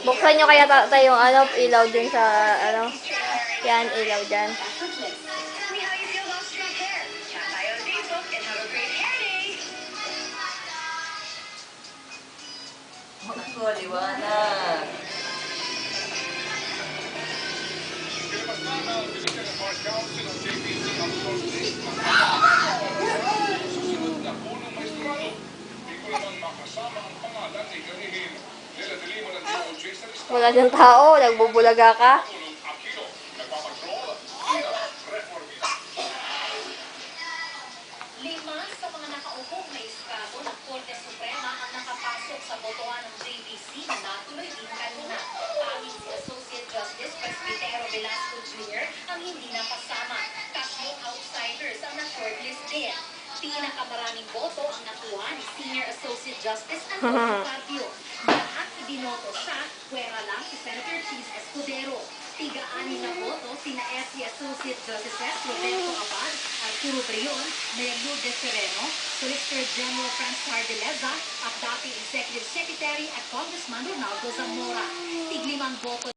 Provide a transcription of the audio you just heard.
Buksan nyo kaya tayo yung ano, ilaw dun sa ano. Yan, ilaw dyan. Ako, liwanag. Wala dyan tao, nagbubulaga ka. Lima sa mga nakaupong na estado ng Korte Suprema ang nakapasok sa botohan ng JBC na natuloy din kanina. Tanging si Associate Justice Presbitero Velasco Jr. ang hindi napasama. Tatlong outsiders ang na-shortlist din. Pinakamaraming boto ang nakuha ni Senior Associate Justice Antonio Carpio. Lahat ibinoto siya, pwera lang si Senator Cheese Escudero. Tiga-anin na boto sina SC Associate Justices Roberto Abad, Arturo Brion, Mayor Lourdes Sereno, Solicitor General Franz Cardeleza at dating Executive Secretary at Congressman Ronaldo Zamora. Tig-5 boto